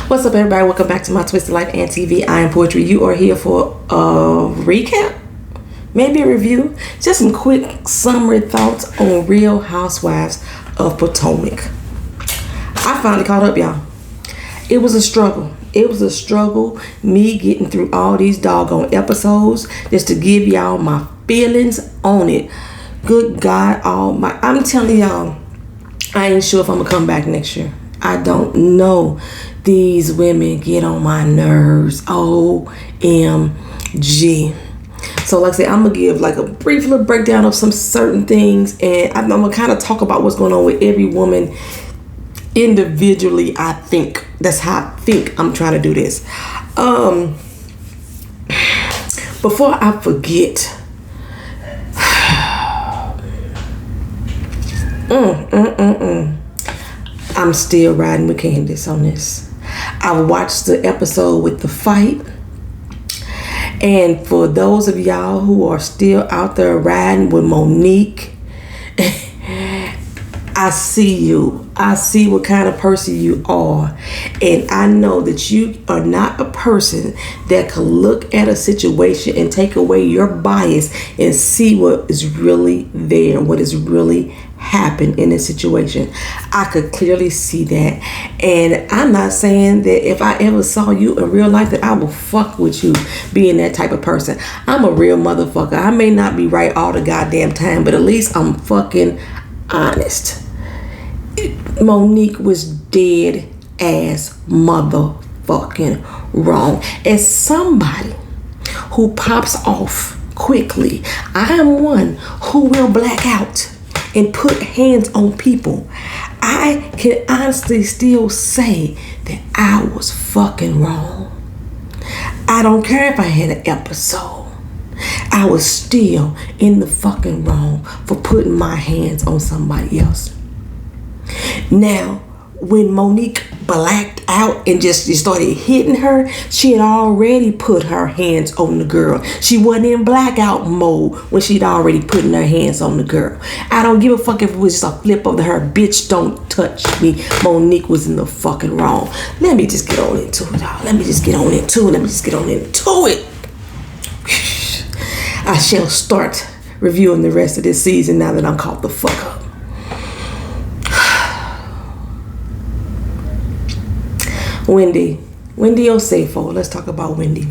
What's up, everybody? Welcome back to my Twisted Life and TV. I am Poetry. You are here for a recap, maybe a review, just some quick summary thoughts on Real Housewives of Potomac. I finally caught up, y'all. It was a struggle. Me getting through all these doggone episodes just to give y'all my feelings on it. Good God, I'm telling y'all, I ain't sure if I'm gonna come back next year. I don't know. These women get on my nerves. OMG. So like I said, I'm going to give like a brief little breakdown of some certain things. And I'm going to kind of talk about what's going on with every woman individually, I think. That's how I think I'm trying to do this. Before I forget. I'm still riding with Candace on this. I watched the episode with the fight. And for those of y'all who are still out there riding with Monique, I see you. I see what kind of person you are. And I know that you are not a person that can look at a situation and take away your bias and see what is really there, what is really happened in this situation. I could clearly see that. And I'm not saying that if I ever saw you in real life that I will fuck with you being that type of person. I'm a real motherfucker. I may not be right all the goddamn time, but at least I'm fucking honest. Monique was dead ass motherfucking wrong. As somebody who pops off quickly, I am one who will black out and put hands on people. I can honestly still say that I was fucking wrong. I don't care if I had an episode. I was still in the fucking wrong for putting my hands on somebody else. Now, when Monique blacked out and just started hitting her, she had already put her hands on the girl. She wasn't in blackout mode when she'd already putting her hands on the girl. I don't give a fuck if it was just a flip of her. Bitch, don't touch me. Monique was in the fucking wrong. Let me just get on into it, y'all. Let me just get on into it. I shall start reviewing the rest of this season now that I'm caught the fuck up. Wendy Osefo. Let's talk about Wendy.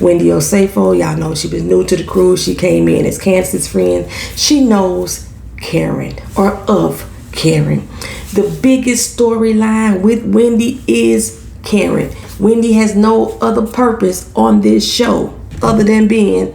Wendy Osefo, y'all know she was new to the crew. She came in as Candace's friend. She knows Karen, or of Karen. The biggest storyline with Wendy is Karen. Wendy has no other purpose on this show other than being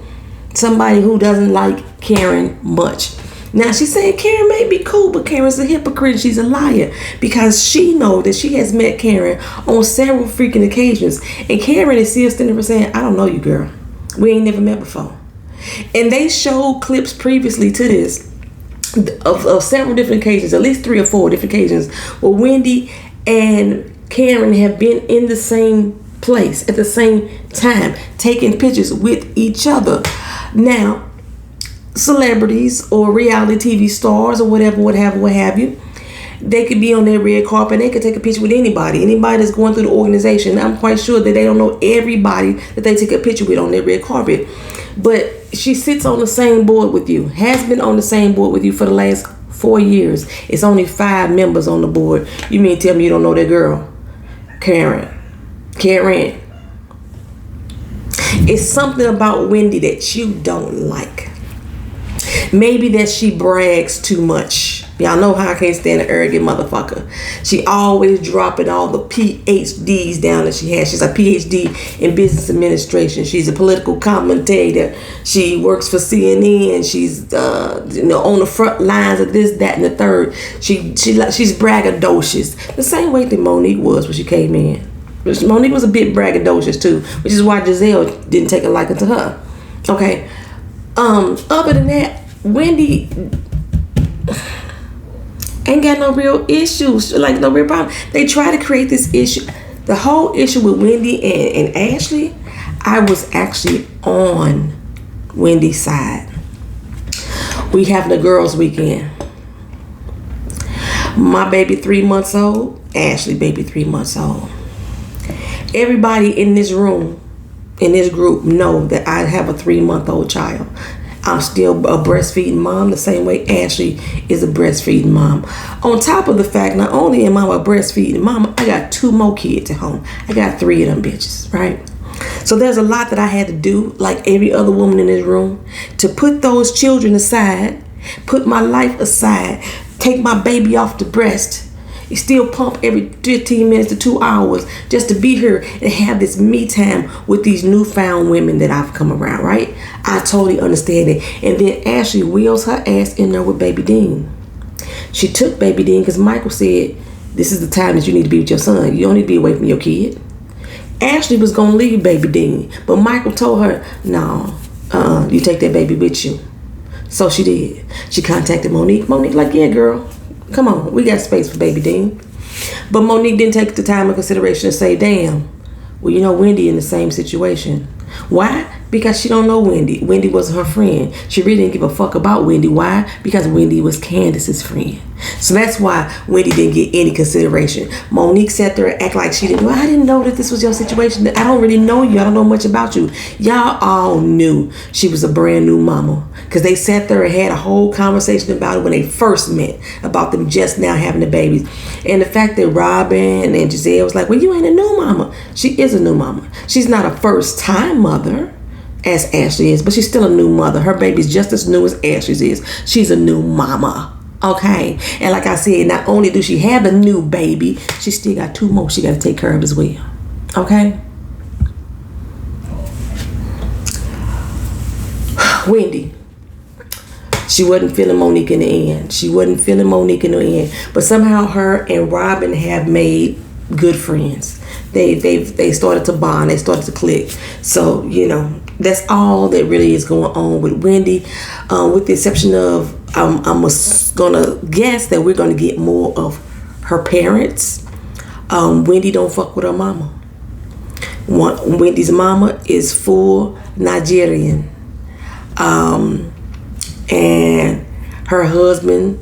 somebody who doesn't like Karen much. Now, she's saying Karen may be cool, but Karen's a hypocrite. She's a liar because she knows that she has met Karen on several freaking occasions. And Karen is still standing there saying, I don't know you, girl. We ain't never met before. And they showed clips previously to this of several different occasions, at least 3 or 4 different occasions, where Wendy and Karen have been in the same place at the same time, taking pictures with each other. Now, celebrities or reality TV stars or whatever, what have you, they could be on their red carpet and they could take a picture with anybody that's going through the organization. I'm quite sure that they don't know everybody that they take a picture with on their red carpet, but she sits on the same board with you, has been on the same board with you for the last 4 years. It's only 5 members on the board. You mean tell me you don't know that girl? Karen. It's something about Wendy that you don't like. Maybe that she brags too much. Y'all know how I can't stand an arrogant motherfucker. She always dropping all the PhDs down that she has. She's a PhD in business administration. She's a political commentator. She works for CNN. She's on the front lines of this, that, and the third. She's braggadocious. The same way that Monique was when she came in. Monique was a bit braggadocious too, which is why Giselle didn't take a liking to her. Okay. Other than that, Wendy ain't got no real issues, like no real problem. They try to create this issue. The whole issue with Wendy and Ashley, I was actually on Wendy's side. We having a girls' weekend. My baby 3 months old, Ashley baby 3 months old. Everybody in this room, in this group, know that I have a 3-month-old child. I'm still a breastfeeding mom the same way Ashley is a breastfeeding mom. On top of the fact, not only am I a breastfeeding mom, I got 2 more kids at home. I got 3 of them bitches, right? So there's a lot that I had to do, like every other woman in this room, to put those children aside, put my life aside, take my baby off the breast, still pump every 15 minutes to 2 hours just to be here and have this me time with these newfound women that I've come around, right? I totally understand it. And then Ashley wheels her ass in there with Baby Dean. She took Baby Dean because Michael said, this is the time that you need to be with your son. You don't need to be away from your kid. Ashley was going to leave Baby Dean, but Michael told her, no, you take that baby with you. So she did. She contacted Monique. Monique like, yeah, girl, come on, we got space for Baby Dean. But Monique didn't take the time of consideration to say, damn, well, you know, Wendy in the same situation. Why? Because she don't know Wendy. Wendy wasn't her friend. She really didn't give a fuck about Wendy. Why? Because Wendy was Candace's friend. So that's why Wendy didn't get any consideration. Monique sat there and act like she didn't. Well, I didn't know that this was your situation. I don't really know you. I don't know much about you. Y'all all knew she was a brand new mama because they sat there and had a whole conversation about it when they first met, about them just now having the babies. And the fact that Robin and Giselle was like, well, you ain't a new mama. She is a new mama. She's not a first time mother as Ashley is, but she's still a new mother. Her baby's just as new as Ashley's is. She's a new mama. Okay. And like I said, not only do she have a new baby, she still got 2 more she got to take care of as well. Okay. Wendy. She wasn't feeling Monique in the end. She wasn't feeling Monique in the end. But somehow her and Robin have made good friends. They started to bond. They started to click. So, you know, that's all that really is going on with Wendy. With the exception of, I'm gonna guess that we're gonna get more of her parents. Wendy don't fuck with her mama. Wendy's mama is full Nigerian. And her husband,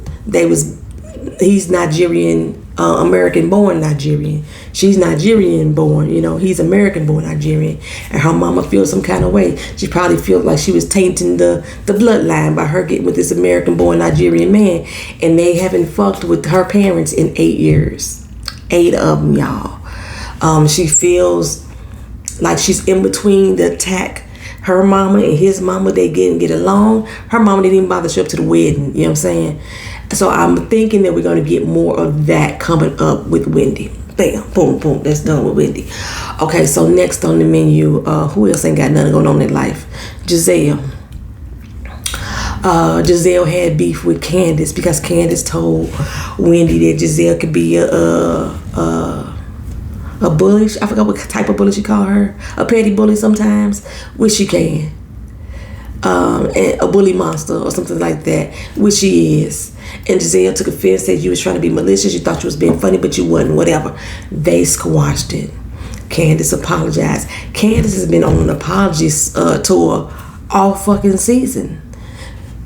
he's Nigerian, American born Nigerian. She's Nigerian born, you know, he's American born Nigerian. And her mama feels some kind of way. She probably feels like she was tainting the bloodline by her getting with this American born Nigerian man. And they haven't fucked with her parents in 8 years. 8 of them, y'all. She feels like she's in between the attack. Her mama and his mama, they didn't get along. Her mama didn't even bother to show up to the wedding. You know what I'm saying? So I'm thinking that we're going to get more of that coming up with Wendy. Bam, boom, boom. That's done with Wendy. Okay, so next on the menu, who else ain't got nothing going on in life? Giselle. Giselle had beef with Candace because Candace told Wendy that Giselle could be a bully. I forgot what type of bully she called her. A petty bully sometimes, which she can. And a bully monster or something like that, which she is. And Giselle took offense, said you was trying to be malicious, you thought you was being funny, but you wasn't, whatever. They squashed it. Candace apologized. Candace has been on an apology tour all fucking season.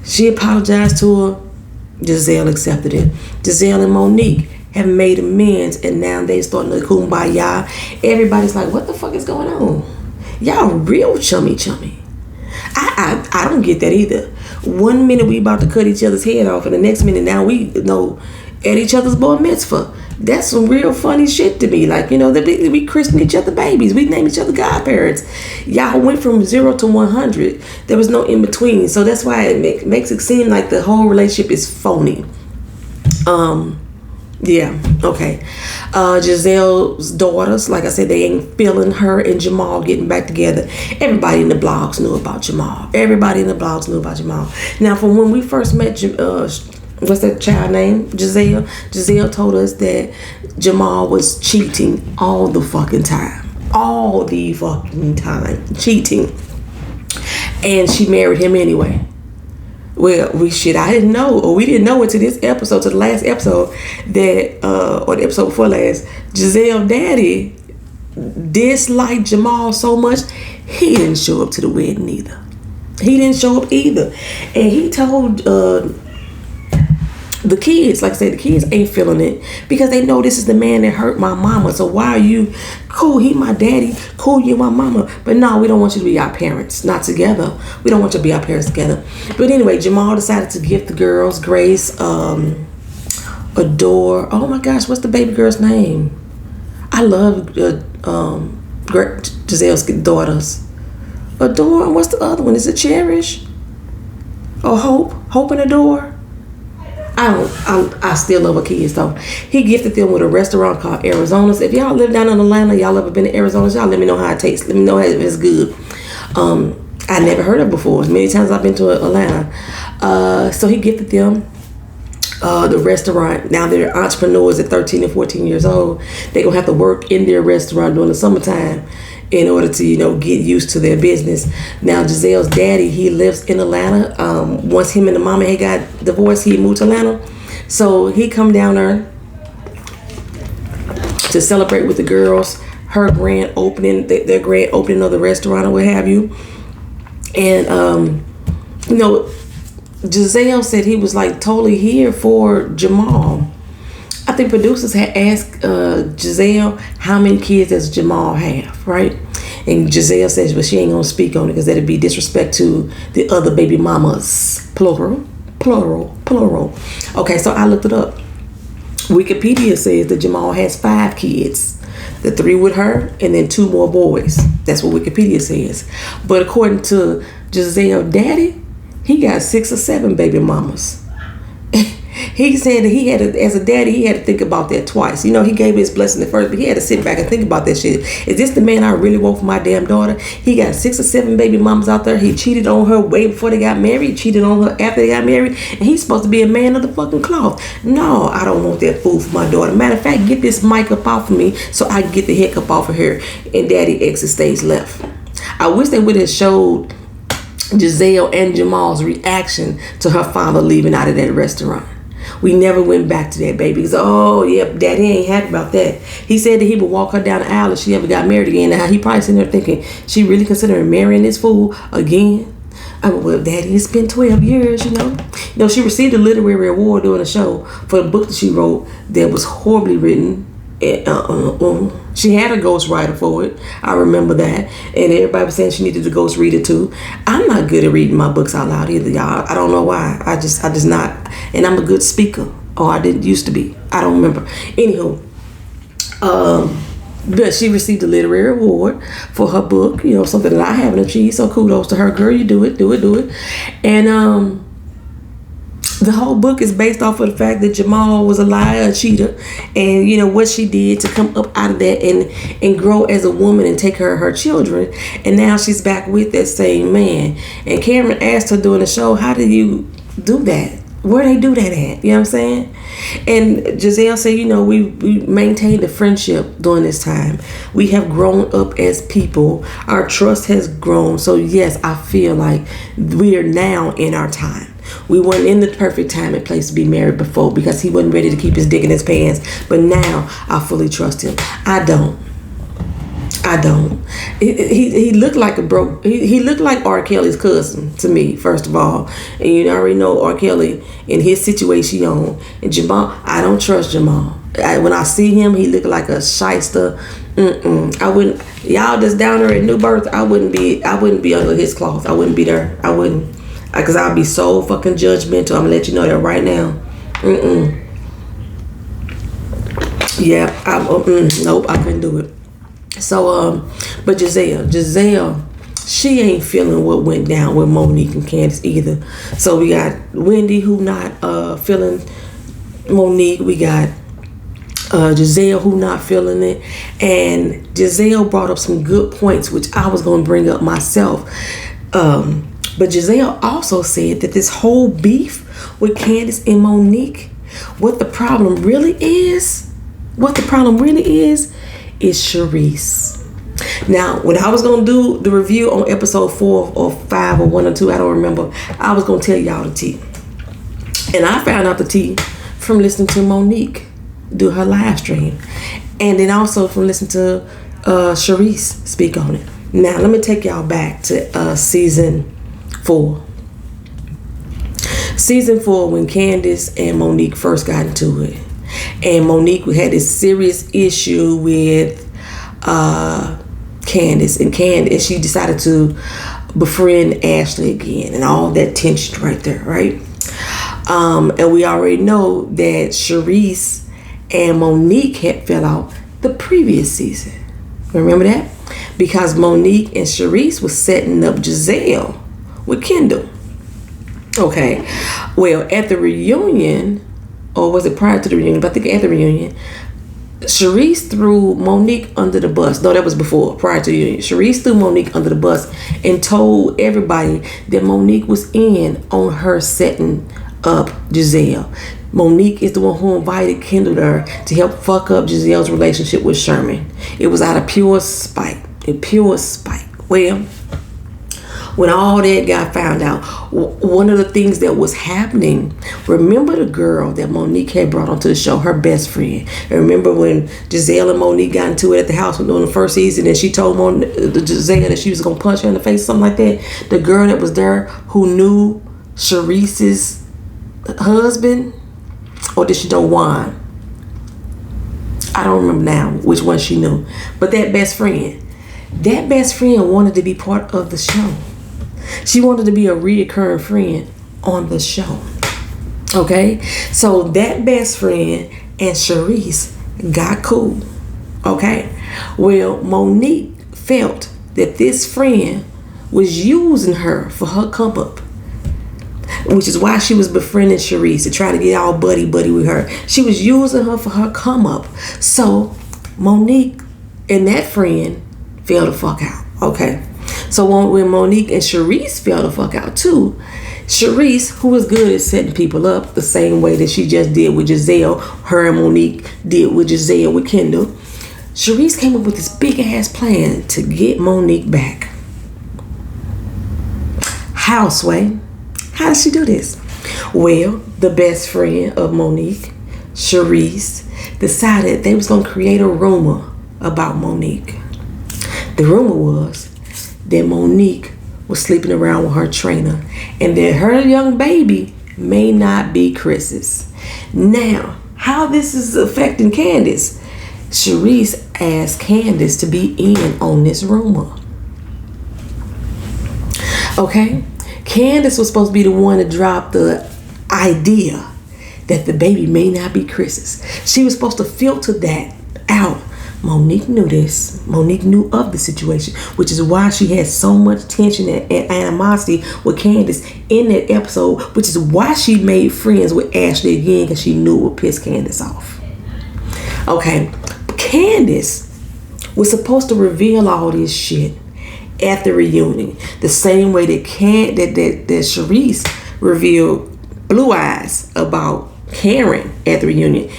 She apologized to her. Giselle accepted it. Giselle and Monique have made amends, and now they starting to kumbaya. Everybody's like, what the fuck is going on? Y'all real chummy. I don't get that either. 1 minute we about to cut each other's head off, and the next minute now we at each other's bar mitzvah. That's some real funny shit to me. Like, you know, we christen each other babies. We name each other godparents. Y'all went from 0 to 100. There was no in between. So that's why it makes it seem like the whole relationship is phony. Yeah, okay. Giselle's daughters, like I said, they ain't feeling her and Jamal getting back together. Everybody in the blogs knew about Jamal. Now, from when we first met, what's that child name? Giselle. Giselle told us that Jamal was cheating all the fucking time. Cheating. And she married him anyway. Well, I didn't know, or we didn't know until to the last episode, that, or the episode before last, Giselle daddy disliked Jamal so much, he didn't show up to the wedding either. And he told The kids, like I said, the kids ain't feeling it because they know this is the man that hurt my mama. So why are you cool? He my daddy. Cool, you my mama. But no, we don't want you to be our parents. Not together. We don't want you to be our parents together. But anyway, Jamal decided to gift the girls, Grace, Adore. Oh my gosh, what's the baby girl's name? I love Giselle's daughters. Adore, and what's the other one? Is it Cherish? Or Hope? Hope and Adore? I still love her kids though. He gifted them with a restaurant called Arizona's. If y'all live down in Atlanta, y'all ever been to Arizona's, y'all let me know how it tastes. Let me know if it's good. I never heard of it before. As many times I've been to Atlanta. So he gifted them the restaurant. Now they're entrepreneurs at 13 and 14 years old. They're gonna have to work in their restaurant during the summertime in order to, get used to their business. Now Giselle's daddy, he lives in Atlanta. Once him and the mama had got divorced, he moved to Atlanta. So he come down there to celebrate with the girls, her grand opening, their grand opening of the restaurant or what have you. And Giselle said he was like totally here for Jamal. I think producers had asked Giselle how many kids does Jamal have, right? And Giselle says, but she ain't gonna speak on it because that'd be disrespect to the other baby mamas. Plural. Okay, so I looked it up. Wikipedia says that Jamal has 5 kids. The 3 with her and then 2 more boys. That's what Wikipedia says. But according to Giselle's daddy, he got 6 or 7 baby mamas. He said that he had to, as a daddy, he had to think about that twice. He gave his blessing at first, but he had to sit back and think about that shit. Is this the man I really want for my damn daughter? He got 6 or 7 baby mamas out there. He cheated on her way before they got married. He cheated on her after they got married. And he's supposed to be a man of the fucking cloth. No, I don't want that fool for my daughter. Matter of fact, get this mic up off of me so I can get the heck up off of her. And daddy exits stage left. I wish they would have showed Giselle and Jamal's reaction to her father leaving out of that restaurant. We never went back to that, baby. Because, daddy ain't happy about that. He said that he would walk her down the aisle if she ever got married again. Now, he probably sitting there thinking, she really considering marrying this fool again? Well, daddy, it's been 12 years, she received a literary award during the show for the book that she wrote that was horribly written. She had a ghostwriter for it. I remember that. And everybody was saying she needed a ghost reader too. I'm not good at reading my books out loud either, y'all. I don't know why. I just not. And I'm a good speaker. I didn't used to be. I don't remember. Anywho, but she received a literary award for her book, something that I haven't achieved. So kudos to her, girl. You do it. And the whole book is based off of the fact that Jamal was a liar, a cheater, and what she did to come up out of that and grow as a woman and take care of her children. And now she's back with that same man. And Cameron asked her during the show, how do you do that? Where they do that at? You know what I'm saying? And Giselle said, we maintained a friendship during this time. We have grown up as people. Our trust has grown. So yes, I feel like we are now in our time. We weren't in the perfect time and place to be married before because he wasn't ready to keep his dick in his pants. But now I fully trust him. I don't. He looked like he looked like R. Kelly's cousin to me, first of all. And you already know R. Kelly in his situation on. And Jamal, I don't trust Jamal. When I see him, he look like a shyster. I wouldn't. Y'all just down there at New Birth. I wouldn't be under his cloth. I wouldn't be there. I wouldn't. Because I'll be so fucking judgmental. I'm going to let you know that right now. Yeah. Nope, I couldn't do it. So, but Giselle, she ain't feeling what went down with Monique and Candace either. So we got Wendy who not feeling Monique. We got Giselle who not feeling it. And Giselle brought up some good points, which I was going to bring up myself. But Giselle also said that this whole beef with Candace and Monique, what the problem really is Sharice. Now, when I was going to do the review on episode 4 or 5 or 1 or 2, I don't remember, I was going to tell y'all the tea. And I found out the tea from listening to Monique do her live stream. And then also from listening to Sharice speak on it. Now, let me take y'all back to season 4. Season 4, when Candace and Monique first got into it, and Monique had this serious issue with Candace, and she decided to befriend Ashley again, and all that tension right there, right? And we already know that Sharice and Monique had fell out the previous season. Remember that? Because Monique and Sharice was setting up Giselle with Kendall. Okay. Well, at the reunion, or was it prior to the reunion? But I think at the reunion, Sharice threw Monique under the bus. No, that was before, prior to the reunion. Sharice threw Monique under the bus and told everybody that Monique was in on her setting up Giselle. Monique is the one who invited Kendall there to help fuck up Giselle's relationship with Sherman. It was out of pure spite. Well, when all that got found out, one of the things that was happening, remember the girl that Monique had brought onto the show, her best friend. And remember when Giselle and Monique got into it at the house on the first season, and she told Giselle that she was going to punch her in the face, something like that? The girl that was there who knew Sharice's husband, or did she know Juan? I don't remember now which one she knew. But that best friend wanted to be part of the show. She wanted to be a reoccurring friend on the show. Okay? So that best friend and Sharice got cool. Okay? Well, Monique felt that this friend was using her for her come up, which is why she was befriending Sharice, to try to get all buddy with her. She was using her for her come up. So Monique and that friend fell the fuck out. Okay. So when Monique and Sharice fell the fuck out too, Sharice, who was good at setting people up the same way that she just did with Giselle, her and Monique did with Giselle with Kendall, Sharice came up with this big ass plan to get Monique back. How, Sway? How did she do this? Well, the best friend of Monique, Sharice, decided they was going to create a rumor about Monique. The rumor was that Monique was sleeping around with her trainer, and that her young baby may not be Chris's. Now, how this is affecting Candace? Sharice asked Candace to be in on this rumor. Okay? Candace was supposed to be the one to drop the idea that the baby may not be Chris's. She was supposed to filter that out. Monique knew this. Monique knew of the situation, which is why she had so much tension and animosity with Candace in that episode, which is why she made friends with Ashley again, because she knew it would piss Candace off. Okay, Candace was supposed to reveal all this shit at the reunion, the same way that Sharice revealed Blue Eyes about Karen at the reunion.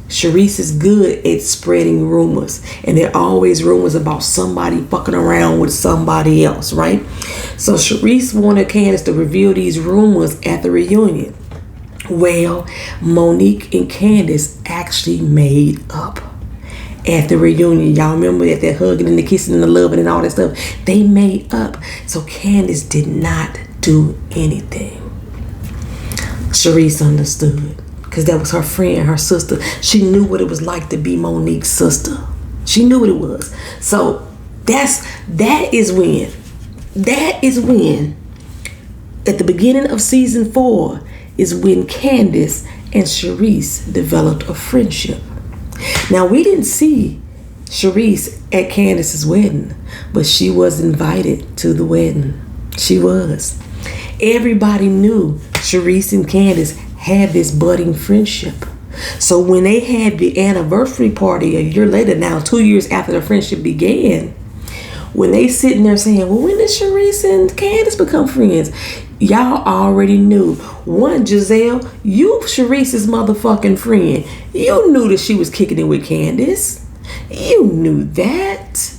Sharice is good at spreading rumors, and there are always rumors about somebody fucking around with somebody else, right? So Sharice wanted Candace to reveal these rumors at the reunion. Well, Monique and Candace actually made up at the reunion. Y'all remember that they're hugging and the kissing and the loving and all that stuff? They made up. So Candace did not do anything. Sharice understood, because that was her friend, her sister. She knew what it was like to be Monique's sister. She knew what it was. So that is when at the beginning of season 4 is when Candace and Sharice developed a friendship. Now, we didn't see Sharice at Candace's wedding, but she was invited to the wedding. She was. Everybody knew Sharice and Candace had this budding friendship. So when they had the anniversary party a year later, now 2 years after the friendship began, when they sitting there saying, well, when did Sharice and Candace become friends? Y'all already knew. One, Giselle, you Sharice's motherfucking friend. You knew that she was kicking it with Candace. You knew that.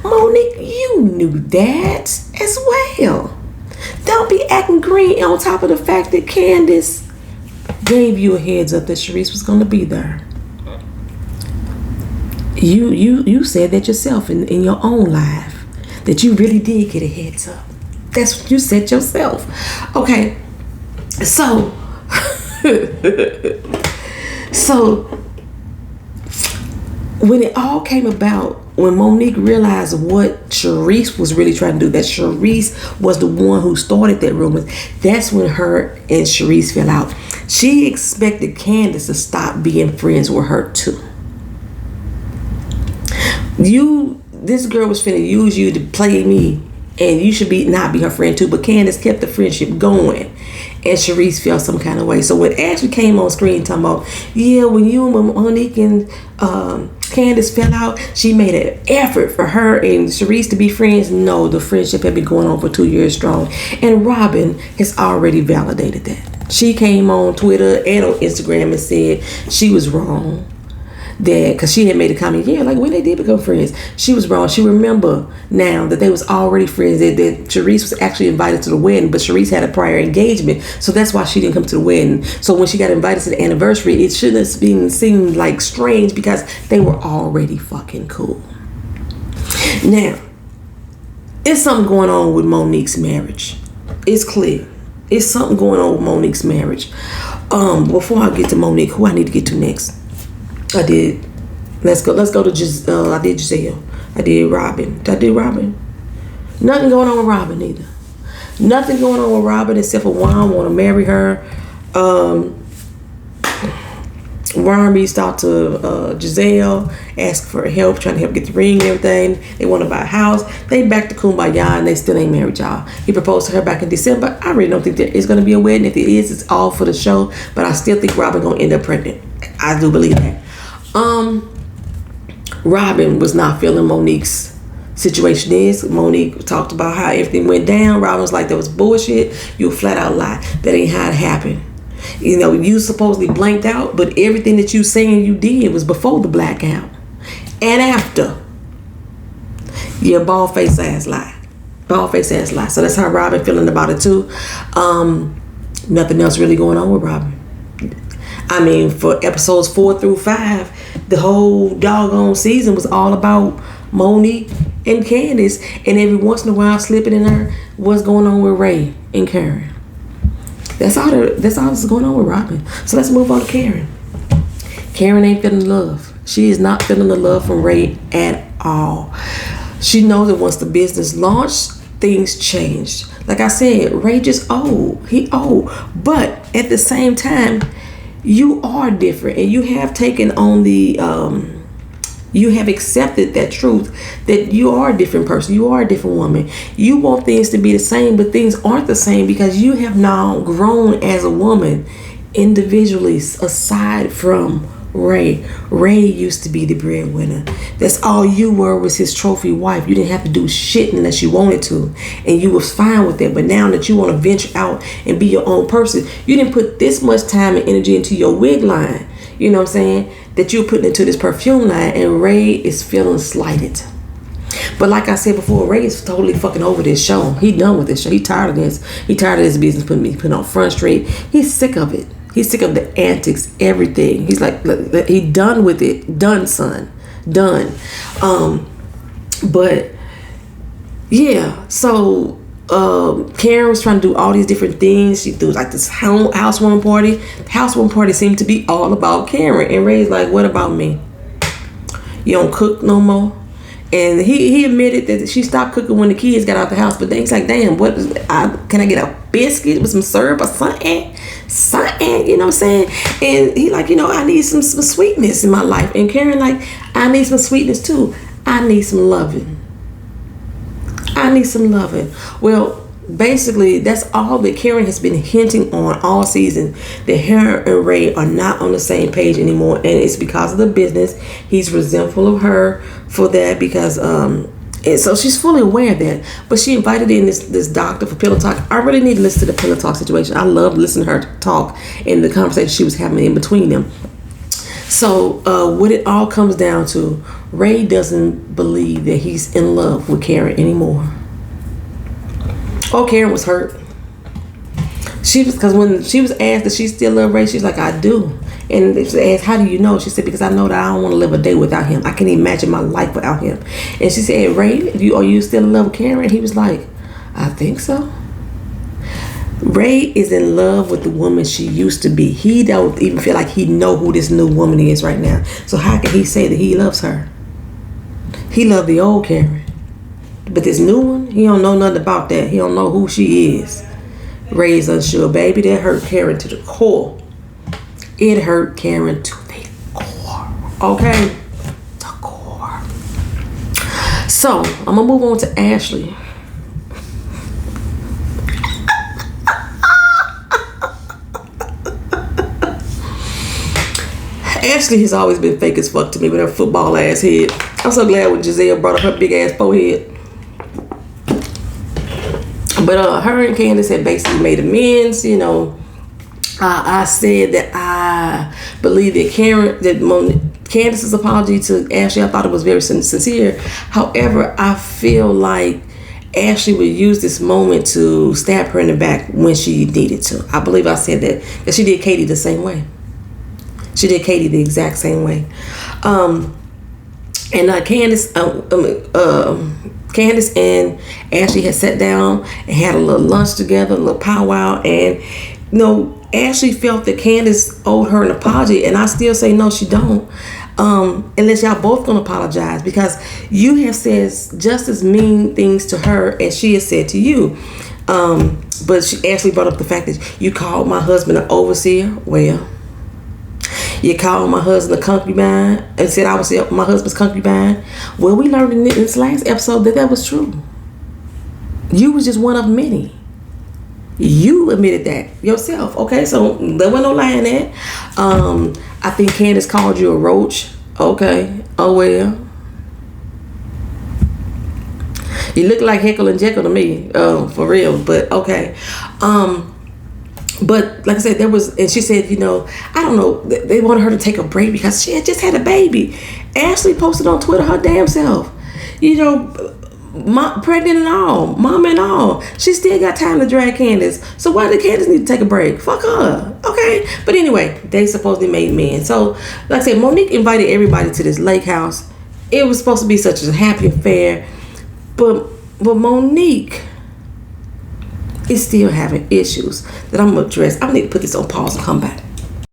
Monique, you knew that as well. Don't be acting green on top of the fact that Candace gave you a heads up that Sharice was going to be there. You said that yourself in your own life, that you really did get a heads up. That's what you said yourself. Okay, so So when it all came about, when Monique realized what Sharice was really trying to do, that Sharice was the one who started that rumor, that's when her and Sharice fell out. She expected Candace to stop being friends with her too. This girl was finna use you to play me, and you should not be her friend too. But Candace kept the friendship going, and Sharice felt some kind of way. So when Ashley came on screen talking about, yeah, when you and Monique and Candace fell out, she made an effort for her and Sharice to be friends. No, the friendship had been going on for 2 years strong, and Robin has already validated that. She came on Twitter and on Instagram and said she was wrong. That because she had made a comment, yeah, like when they did become friends, she was wrong. She remember now that they was already friends, that Sharice was actually invited to the wedding, but Sharice had a prior engagement, so that's why she didn't come to the wedding. So when she got invited to the anniversary, it shouldn't have been seemed like strange because they were already fucking cool. Now, it's something going on with Monique's marriage. It's clear. It's something going on with Monique's marriage. Before I get to Monique, who I need to get to next? I did. Let's go to I did Giselle. I did Robin. Did I do Robin? Nothing going on with Robin either. Nothing going on with Robin except for Juan want to marry her. Juan reached out to Giselle, asked for help, trying to help get the ring and everything. They want to buy a house. They back to Kumbaya and they still ain't married, y'all. He proposed to her back in December. I really don't think there is going to be a wedding. If it is, it's all for the show. But I still think Robin going to end up pregnant. I do believe that. Robin was not feeling Monique's situation is. Monique talked about how everything went down. Robin was like, that was bullshit. You a flat out lie. That ain't how it happened. You know, you supposedly blanked out, but everything that you saying you did was before the blackout and after. Yeah, bald face ass lie. Bald face ass lie. So that's how Robin feeling about it too. Nothing else really going on with Robin. I mean, for episodes 4 through 5, the whole doggone season was all about Monique and Candace, and every once in a while slipping in her what's going on with Ray and Karen. That's all that's going on with Robin. So let's move on to Karen. Karen ain't feeling love. She is not feeling the love from Ray at all. She knows that once the business launched, things changed. Like I said, Ray just old. He old. But at the same time, you are different, and you have taken on you have accepted that truth that you are a different person. You are a different woman. You want things to be the same, but things aren't the same because you have now grown as a woman individually aside from Ray. Ray used to be the breadwinner. That's all you were, was his trophy wife. You didn't have to do shit unless you wanted to, and you was fine with that. But now that you want to venture out and be your own person, you didn't put this much time and energy into your wig line, you know what I'm saying, that you're putting into this perfume line, and Ray is feeling slighted. But like I said before, Ray is totally fucking over this show. He done with this show. He tired of this. He tired of this business putting on Front Street. He's sick of it. He's sick of the antics, everything. He's like, he done with it. Done, son. Done. But yeah, so Karen was trying to do all these different things. She threw like this housewarming party. The housewarming party seemed to be all about Karen. And Ray's like, what about me? You don't cook no more? And he admitted that she stopped cooking when the kids got out the house. But then he's like, damn, can I get a biscuit with some syrup or something? You know what I'm saying? And he like, I need some sweetness in my life. And Karen like, I need some sweetness too. I need some loving. Well, basically, that's all that Karen has been hinting on all season, that her and Ray are not on the same page anymore, and it's because of the business. He's resentful of her for that because and so she's fully aware of that. But she invited in this doctor for pillow talk. I really need to listen to the pillow talk situation. I love listening to her talk and the conversation she was having in between them. So what it all comes down to, Ray doesn't believe that he's in love with Karen anymore. Oh, Karen was hurt. Because when she was asked that she still loved Ray, she's like, I do. And they asked, how do you know? She said, because I know that I don't want to live a day without him. I can't imagine my life without him. And she said, Ray, are you still in love with Karen? And he was like, I think so. Ray is in love with the woman she used to be. He don't even feel like he know who this new woman is right now. So how can he say that he loves her? He loved the old Karen. But this new one, he don't know nothing about that. He don't know who she is. Ray's unsure. Baby, that hurt Karen to the core. It hurt Karen to the core. Okay? The core. So, I'm going to move on to Ashley. Ashley has always been fake as fuck to me with her football ass head. I'm so glad when Giselle brought up her big ass forehead. But her and Candace had basically made amends. You know, I said that I believe that Candace's apology to Ashley, I thought it was very sincere. However, I feel like Ashley would use this moment to stab her in the back when she needed to. I believe I said that she did Katie the same way. She did Katie the exact same way. And Candace and Ashley had sat down and had a little lunch together, a little powwow. And, you know, Ashley felt that Candace owed her an apology. And I still say, no, she don't. Unless y'all both gonna apologize. Because you have said just as mean things to her as she has said to you. But Ashley brought up the fact that you called my husband an overseer. Well, you called my husband a concubine and said I was my husband's concubine. Well, we learned in this last episode that was true. You was just one of many. You admitted that yourself. Okay, so there wasn't no lying that. I think Candace called you a roach. Okay, oh well. You look like Heckle and Jekyll to me, for real. But okay. But like I said, and she said, you know, I don't know, they wanted her to take a break because she had just had a baby. Ashley posted on Twitter her damn self, you know, pregnant and all, mom and all. She still got time to drag Candace. So why did Candace need to take a break? Fuck her. Okay. But anyway, they supposedly made men. So like I said, Monique invited everybody to this lake house. It was supposed to be such a happy affair. But Monique is still having issues that I'm gonna address. I need to put this on pause and come back.